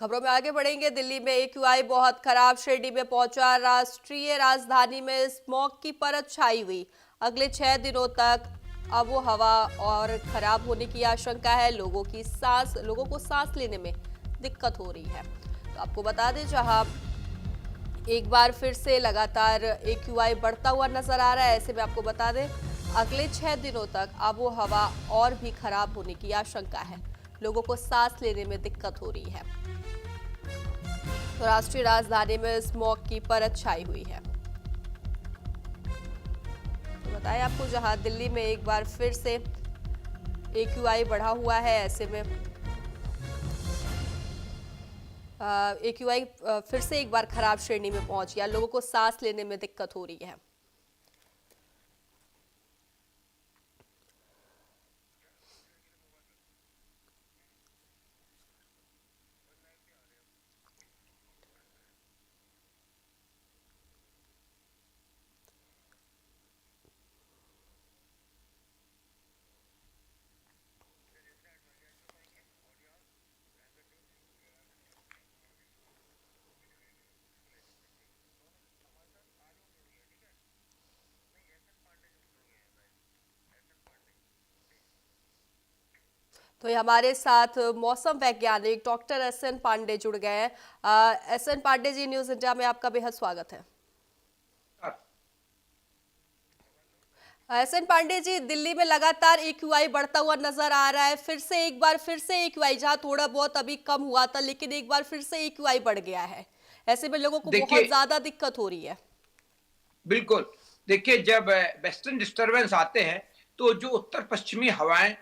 खबरों में आगे बढ़ेंगे। दिल्ली में एक्यूआई बहुत खराब श्रेणी में पहुंचा। राष्ट्रीय राजधानी में स्मॉग की परत छाई हुई। अगले 6 दिनों तक आबो हवा और खराब होने की आशंका है। लोगों को सांस लेने में दिक्कत हो रही है। तो आपको बता दें, जहां एक बार फिर से लगातार एक्यूआई बढ़ता हुआ नजर आ रहा है, ऐसे में आपको बता दें अगले 6 दिनों तक आबो हवा और भी खराब होने की आशंका है। लोगों को सांस लेने में दिक्कत हो रही है। तो राष्ट्रीय राजधानी में स्मॉग की परत छाई हुई है। तो बताएं आपको, जहां दिल्ली में एक बार फिर से एक्यूआई बढ़ा हुआ है, ऐसे में एक्यूआई फिर से एक बार खराब श्रेणी में पहुंच गया। लोगों को सांस लेने में दिक्कत हो रही है। तो ये हमारे साथ मौसम वैज्ञानिक डॉक्टर एसएन पांडे जुड़ गए हैं। SN Pandey ji, news India में आपका बेहद स्वागत है। एसएन पांडे जी, दिल्ली में लगातार एक्यूआई बढ़ता हुआ नजर आ रहा है। फिर से एक्यूआई, जहां थोड़ा बहुत अभी कम हुआ था, लेकिन एक बार फिर से एक्यूआई बढ़ गया है। ऐसे में लोगों को बहुत देखिए, ज्यादा दिक्कत हो रही है। बिल्कुल। देखिए, जब वेस्टर्न डिस्टरबेंस आते हैं तो जो उत्तर पश्चिमी हवाएं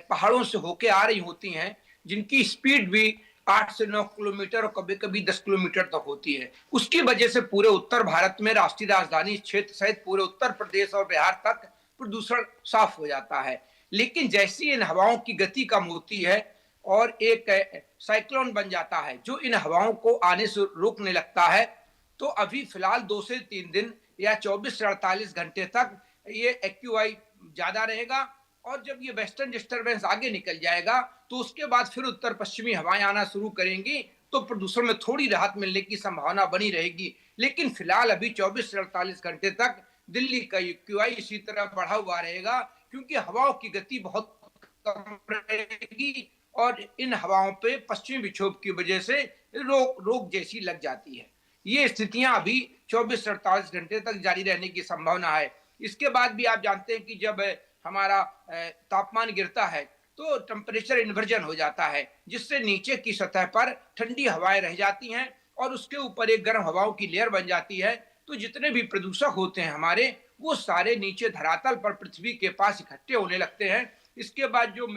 पहाड़ों से होके आ रही होती हैं, जिनकी स्पीड भी 8 से 9 किलोमीटर और कभी-कभी 10 किलोमीटर तक होती है, उसकी वजह से पूरे उत्तर भारत में राष्ट्रीय राजधानी क्षेत्र सहित पूरे उत्तर प्रदेश और बिहार तक प्रदूषण साफ हो जाता है। लेकिन जैसी इन हवाओं की गति कम होती है और एक साइक्लोन बन जाता है जो इन हवाओं को आने से रोकने लगता है, तो अभी फिलहाल 2 से 3 दिन या 24 से 48 घंटे तक ये एक्यूआई ज्यादा रहेगा। और जब ये वेस्टर्न डिस्टरबेंस आगे निकल जाएगा तो उसके बाद फिर उत्तर पश्चिमी हवाएं आना शुरू करेंगी, तो प्रदूषण में थोड़ी राहत मिलने की संभावना बनी रहेगी। लेकिन फिलहाल अभी 24 से 48 घंटे तक दिल्ली का एक्यूआई इसी तरह बढ़ा हुआ रहेगा, क्योंकि हवाओं की गति बहुत कम रहेगी और इन हवाओं पे पश्चिमी विक्षोभ की वजह से रोक जैसी लग जाती है। ये स्थितियां अभी 24 से 48 घंटे तक जारी रहने की संभावना है। इसके बाद भी आप जानते हैं कि जब हमारा तापमान गिरता है तो टेम्परेचर इन्वर्जन हो जाता है, जिससे नीचे की सतह पर ठंडी हवाएं रह जाती हैं और उसके ऊपर एक गर्म हवाओं की लेयर बन जाती है। तो जितने भी प्रदूषक होते हैं हमारे, वो सारे नीचे धरातल पर पृथ्वी के पास इकट्ठे होने लगते हैं। इसके बाद जो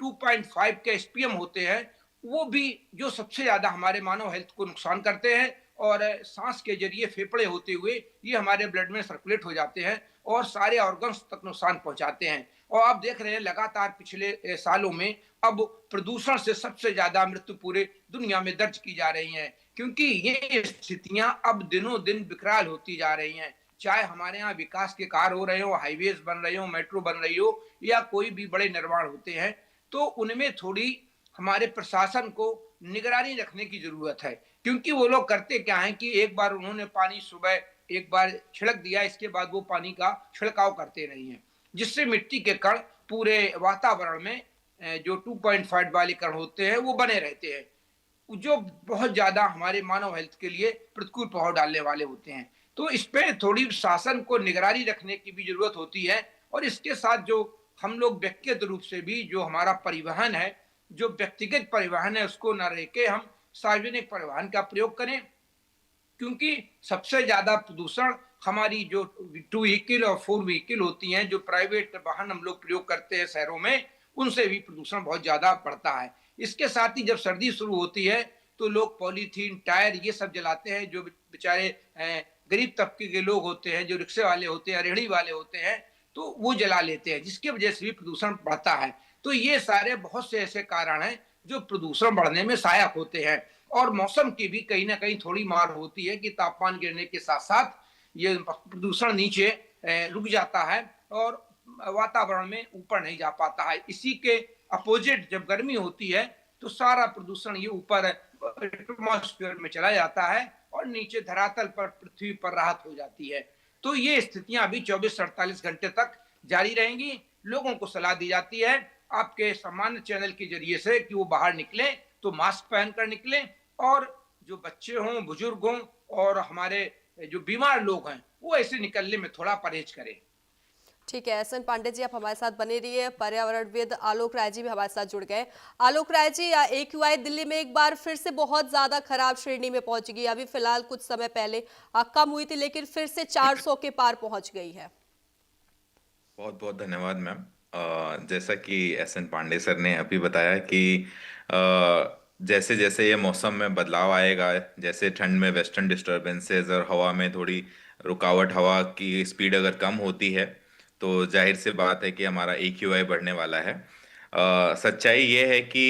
2.5 के एसपीएम होते हैं, वो भी जो सबसे ज्यादा हमारे मानव हेल्थ को नुकसान करते हैं और सांस के जरिए फेफड़े होते हुए ये हमारे ब्लड में सर्कुलेट हो जाते हैं और सारे ऑर्गन्स तक नुकसान पहुंचाते हैं। और आप देख रहे हैं लगातार पिछले सालों में अब प्रदूषण से सबसे ज्यादा मृत्यु पूरे दुनिया में दर्ज की जा रही हैं, क्योंकि ये स्थितियां अब दिनों दिन विकराल होती जा रही हैं। चाहे हमारे यहाँ विकास के कार्य हो रहे हो, हाईवेज बन रहे हो, मेट्रो बन रही हो, या कोई भी बड़े निर्माण होते हैं, तो उनमें थोड़ी हमारे प्रशासन को निगरानी रखने की जरूरत है। क्योंकि वो लोग करते क्या है कि एक बार उन्होंने पानी सुबह एक बार छिड़क दिया, इसके बाद वो पानी का छिड़काव करते नहीं है, जिससे मिट्टी के कण पूरे वातावरण में जो 2.5 वाले कण होते हैं वो बने रहते हैं, जो बहुत ज्यादा हमारे मानव हेल्थ के लिए प्रतिकूल प्रभाव डालने वाले होते हैं। तो इस पे थोड़ी शासन को निगरानी रखने की भी जरूरत होती है। और इसके साथ जो हम लोग व्यक्तिगत रूप से भी जो हमारा परिवहन है, जो व्यक्तिगत परिवहन है, उसको न रह के हम सार्वजनिक परिवहन का प्रयोग करें, क्योंकि सबसे ज्यादा प्रदूषण हमारी जो 2 व्हीकल और 4 व्हीकल होती हैं, जो प्राइवेट वाहन हम लोग प्रयोग करते हैं शहरों में, उनसे भी प्रदूषण बहुत ज्यादा बढ़ता है। इसके साथ ही जब सर्दी शुरू होती है तो लोग पॉलीथीन, टायर ये सब जलाते हैं। जो बेचारे गरीब तबके के लोग होते हैं, जो रिक्शे वाले होते हैं, रेहड़ी वाले होते हैं, तो वो जला लेते हैं, जिसकी वजह से भी प्रदूषण बढ़ता है। तो ये सारे बहुत से ऐसे कारण हैं जो प्रदूषण बढ़ने में सहायक होते हैं। और मौसम की भी कहीं ना कहीं थोड़ी मार होती है कि तापमान गिरने के साथ साथ ये प्रदूषण नीचे रुक जाता है और वातावरण में ऊपर नहीं जा पाता है। इसी के अपोजिट जब गर्मी होती है तो सारा प्रदूषण ये ऊपर एटमॉस्फेयर में चला जाता है और नीचे धरातल पर, पृथ्वी पर राहत हो जाती है। तो ये स्थितियां अभी 24-48 घंटे तक जारी रहेंगी। लोगों को सलाह दी जाती है आपके सामान्य चैनल के जरिए से कि वो बाहर निकलें तो मास्क पहनकर निकलें, और जो बच्चे हों, बुजुर्ग हों और हमारे जो बीमार लोग हैं वो ऐसे निकलने में थोड़ा परहेज करें। ठीक है, एसएन पांडे जी आप हमारे साथ बने रहिए। पर्यावरणविद आलोक राय जी भी हमारे साथ जुड़ गए। आलोक राय जी, एक्यूआई दिल्ली में एक बार फिर से बहुत ज्यादा खराब श्रेणी में पहुंच गई। अभी फिलहाल कुछ समय पहले कम हुई थी, लेकिन फिर से 400 के पार पहुंच गई है। बहुत बहुत धन्यवाद मैम। जैसा कि एसएन पांडे सर ने अभी बताया कि जैसे जैसे ये मौसम में बदलाव आएगा, जैसे ठंड में वेस्टर्न डिस्टरबेंसेस और हवा में थोड़ी रुकावट, हवा की स्पीड अगर कम होती है तो जाहिर सी बात है कि हमारा एक्यूआई बढ़ने वाला है। सच्चाई ये है कि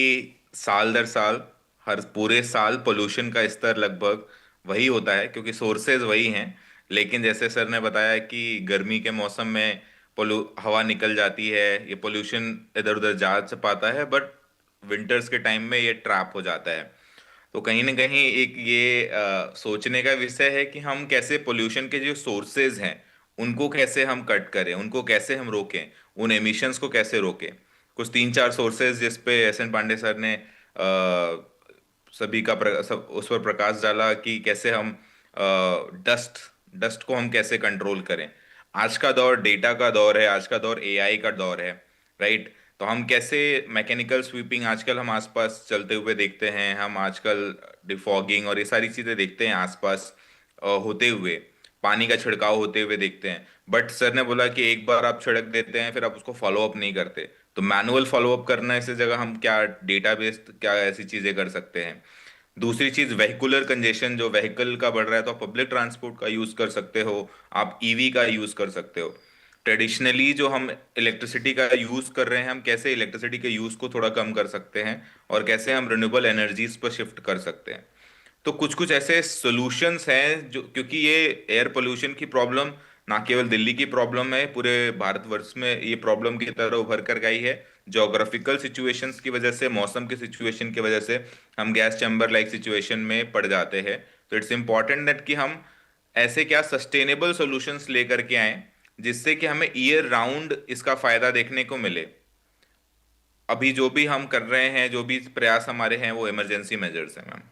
साल दर साल, हर पूरे साल पोल्यूशन का स्तर लगभग वही होता है क्योंकि सोर्सेज वही हैं। लेकिन जैसे सर ने बताया कि गर्मी के मौसम में पोलू हवा निकल जाती है, ये पोल्यूशन इधर उधर जा पाता है, बट विंटर्स के टाइम में ये ट्रैप हो जाता है। तो कहीं ना कहीं एक ये सोचने का विषय है कि हम कैसे पोल्यूशन के जो सोर्सेज हैं उनको कैसे हम कट करें, उनको कैसे हम रोकें, उन एमिशंस को कैसे रोकें। कुछ 3-4 सोर्सेज जिस पे एस एन पांडे सर ने सभी का उस पर प्रकाश डाला कि कैसे हम डस्ट डस्ट को हम कैसे कंट्रोल करें। आज का दौर डेटा का दौर है, आज का दौर एआई का दौर है, राइट। तो हम कैसे मैकेनिकल स्वीपिंग आजकल हम आसपास चलते हुए देखते हैं, हम आजकल डिफॉगिंग और ये सारी चीजें देखते हैं आसपास होते हुए, पानी का छिड़काव होते हुए देखते हैं। बट सर ने बोला कि एक बार आप छिड़क देते हैं फिर आप उसको फॉलो अप नहीं करते, तो मैनुअल फॉलो अप करना है, इस जगह हम क्या डेटाबेस, क्या ऐसी चीजें कर सकते हैं। दूसरी चीज वेहिकुलर कंजेशन, जो व्हीकल का बढ़ रहा है, तो आप पब्लिक ट्रांसपोर्ट का यूज कर सकते हो, आप ईवी का यूज कर सकते हो। ट्रेडिशनली जो हम इलेक्ट्रिसिटी का यूज कर रहे हैं, हम कैसे इलेक्ट्रिसिटी के यूज को थोड़ा कम कर सकते हैं और कैसे हम रिन्यूएबल एनर्जीज पर शिफ्ट कर सकते हैं। तो कुछ कुछ ऐसे सॉल्यूशंस हैं जो, क्योंकि ये एयर पोल्यूशन की प्रॉब्लम ना केवल दिल्ली की प्रॉब्लम है, पूरे भारतवर्ष में ये प्रॉब्लम की तरह उभर कर गई है। जोग्राफिकल सिचुएशंस की वजह से, मौसम की सिचुएशन की वजह से हम गैस चैम्बर लाइक सिचुएशन में पड़ जाते हैं। तो इट्स इम्पॉर्टेंट दैट कि हम ऐसे क्या सस्टेनेबल सॉल्यूशंस लेकर के आए जिससे कि हमें ईयर राउंड इसका फायदा देखने को मिले। अभी जो भी हम कर रहे हैं, जो भी प्रयास हमारे हैं, वो इमरजेंसी मेजर्स हैं मैम।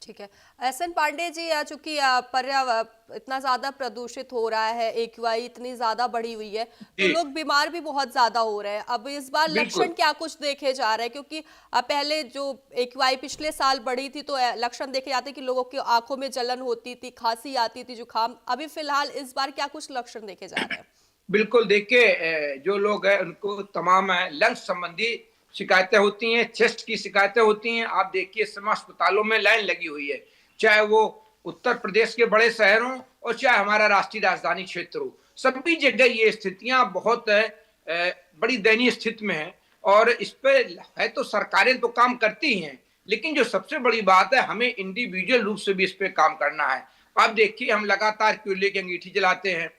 ठीक है, एसएन पांडे जी, चूंकि पर्यावरण इतना ज्यादा प्रदूषित हो रहा है, एक्यूआई इतनी ज्यादा बढ़ी हुई है, तो जी लोग बीमार भी बहुत ज्यादा हो रहे हैं। अब इस बार लक्षण बिल्कुल। क्या कुछ देखे जा रहे हैं? क्योंकि पहले जो एक्यूआई पिछले साल बढ़ी थी तो लक्षण देखे जाते कि लोगों की आंखों में जलन होती थी, खांसी आती थी, जुकाम। अभी फिलहाल इस बार क्या कुछ लक्षण देखे जा रहे हैं? बिल्कुल, देखिए जो लोग हैं उनको तमाम लंग्स संबंधी शिकायतें होती हैं, चेस्ट की शिकायतें होती हैं। आप देखिए इस समय अस्पतालों में लाइन लगी हुई है, चाहे वो उत्तर प्रदेश के बड़े शहरों और चाहे हमारा राष्ट्रीय राजधानी क्षेत्र हो, सभी जगह ये स्थितियां बहुत बड़ी दयनीय स्थिति में है। और इस पे है तो सरकारें तो काम करती ही हैं, लेकिन जो सबसे बड़ी बात है, हमें इंडिविजुअल रूप से भी इस पे काम करना है। आप देखिए हम लगातार कोयले की अंगीठी जलाते हैं,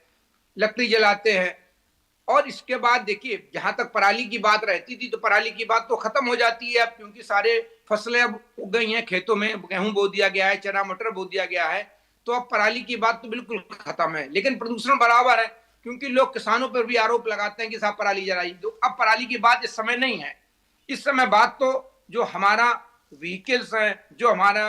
लकड़ी जलाते हैं, और इसके बाद देखिए जहां तक पराली की बात रहती थी तो पराली की बात तो खत्म हो जाती है अब, क्योंकि सारे फसलें अब उग गई हैं, खेतों में गेहूं बो दिया गया है, चना मटर बो दिया गया है, तो अब पराली की बात तो बिल्कुल खत्म है। लेकिन प्रदूषण बराबर है, क्योंकि लोग किसानों पर भी आरोप लगाते हैं कि साहब पराली जलाई। तो अब पराली की बात इस समय नहीं है। इस समय बात तो जो हमारा व्हीकल्स है, जो हमारा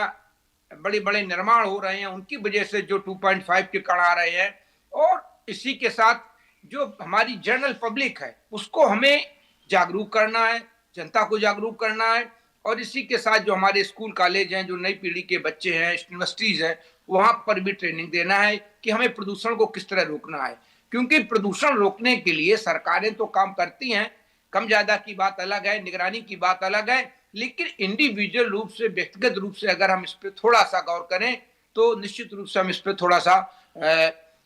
बड़े बड़े निर्माण हो रहे हैं, उनकी वजह से जो 2.5 के कण आ रहे हैं, और इसी के साथ जो हमारी जनरल पब्लिक है उसको हमें जागरूक करना है, जनता को जागरूक करना है। और इसी के साथ जो हमारे स्कूल कॉलेज हैं, जो नई पीढ़ी के बच्चे हैं, यूनिवर्सिटीज हैं, वहां पर भी ट्रेनिंग देना है कि हमें प्रदूषण को किस तरह रोकना है। क्योंकि प्रदूषण रोकने के लिए सरकारें तो काम करती हैं, कम ज्यादा की बात अलग है, निगरानी की बात अलग है, लेकिन इंडिविजुअल रूप से, व्यक्तिगत रूप से अगर हम इस पर थोड़ा सा गौर करें तो निश्चित रूप से हम इस पर थोड़ा सा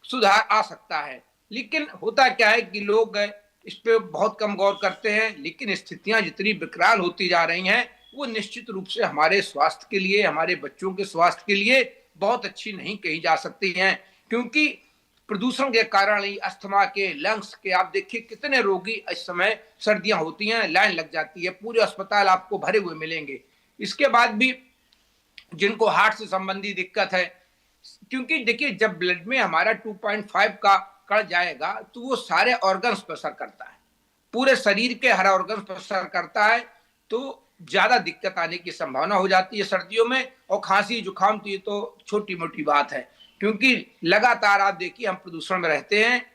सुधार आ सकता है। लेकिन होता क्या है कि लोग इस पे बहुत कम गौर करते हैं, लेकिन स्थितियां जितनी विकराल होती जा रही हैं वो निश्चित रूप से हमारे स्वास्थ्य के लिए, हमारे बच्चों के स्वास्थ्य के लिए बहुत अच्छी नहीं कही जा सकती हैं। क्योंकि प्रदूषण के कारण ही अस्थमा के, लंग्स के, आप देखिए कितने रोगी इस समय, सर्दियां होती हैं लाइन लग जाती है, पूरे अस्पताल आपको भरे हुए मिलेंगे। इसके बाद भी जिनको हार्ट से संबंधी दिक्कत है, क्योंकि देखिए जब ब्लड में हमारा 2.5 का कण जाएगा तो वो सारे ऑर्गन्स पर असर करता है, पूरे शरीर के हर ऑर्गन्स पर असर करता है, तो ज्यादा दिक्कत आने की संभावना हो जाती है सर्दियों में। और खांसी जुकाम तो ये तो छोटी मोटी बात है, क्योंकि लगातार आप देखिए हम प्रदूषण में रहते हैं,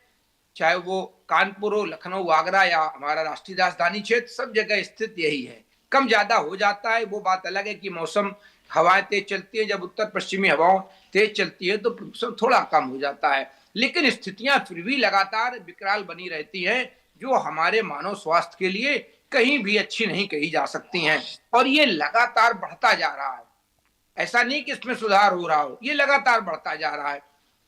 चाहे वो कानपुर हो, लखनऊ, आगरा या हमारा राष्ट्रीय राजधानी क्षेत्र, सब जगह स्थित यही है। कम ज्यादा हो जाता है, वो बात अलग है कि मौसम हवाएं तेज चलती है, जब उत्तर पश्चिमी हवाओं तेज चलती है तो प्रदूषण थोड़ा कम हो जाता है, लेकिन स्थितियां फिर भी लगातार विकराल बनी रहती हैं, जो हमारे मानव स्वास्थ्य के लिए कहीं भी अच्छी नहीं कही जा सकती हैं। और ये लगातार बढ़ता जा रहा है, ऐसा नहीं कि इसमें सुधार हो रहा हो, ये लगातार बढ़ता जा रहा है।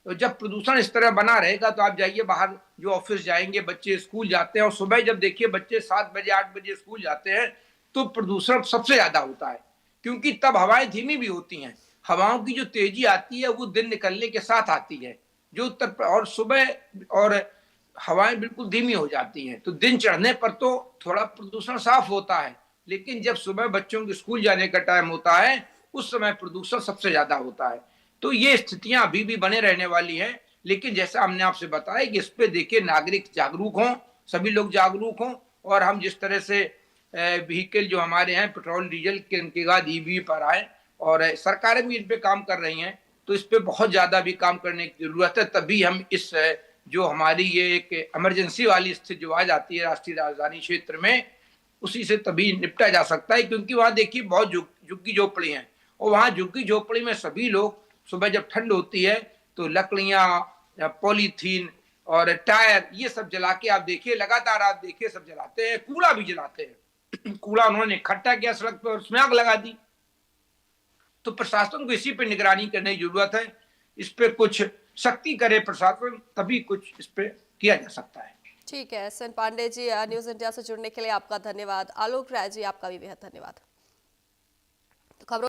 तो जब प्रदूषण इस तरह बना रहेगा तो आप जाइए बाहर, जो ऑफिस जाएंगे, बच्चे स्कूल जाते हैं, और सुबह जब देखिए बच्चे 7 बजे 8 बजे स्कूल जाते हैं तो प्रदूषण सबसे ज्यादा होता है, क्योंकि तब हवाएं धीमी भी होती हैं। हवाओं की जो तेजी आती है वो दिन निकलने के साथ आती है, जो उत्तर और सुबह और हवाएं बिल्कुल धीमी हो जाती हैं, तो दिन चढ़ने पर तो थोड़ा प्रदूषण साफ होता है, लेकिन जब सुबह बच्चों के स्कूल जाने का टाइम होता है उस समय प्रदूषण सबसे ज्यादा होता है। तो ये स्थितियां अभी भी बने रहने वाली हैं, लेकिन जैसा हमने आपसे बताया कि इस पे देखिए नागरिक जागरूक हों, सभी लोग जागरूक हों, और हम जिस तरह से व्हीकल जो हमारे हैं पेट्रोल डीजल के बाद ईवी पर आए, और सरकारें भी इन पे काम कर रही हैं, तो इस पे बहुत ज्यादा भी काम करने की जरूरत है, तभी हम इस जो हमारी ये एक इमरजेंसी वाली स्थिति जो आ जाती है राष्ट्रीय राजधानी क्षेत्र में, उसी से तभी निपटा जा सकता है। क्योंकि वहां देखिए बहुत झुग्गी झोपड़ी हैं, और वहां झुग्गी झोपड़ी में सभी लोग सुबह जब ठंड होती है तो लकड़ियां, पॉलीथीन और टायर ये सब जला के आप देखिए, लगातार आप देखिए सब जलाते हैं, कूड़ा भी जलाते हैं। कूड़ा उन्होंने इकट्ठा किया सड़क पर, उसमें आग लगा दी। तो प्रशासन को इसी पे निगरानी करने की जरूरत है, इस पे कुछ सख्ती करे प्रशासन, तभी कुछ इस पे किया जा सकता है। ठीक है, SN Pandey ji, news India से जुड़ने के लिए आपका धन्यवाद। आलोक राय जी, आपका भी बेहद धन्यवाद।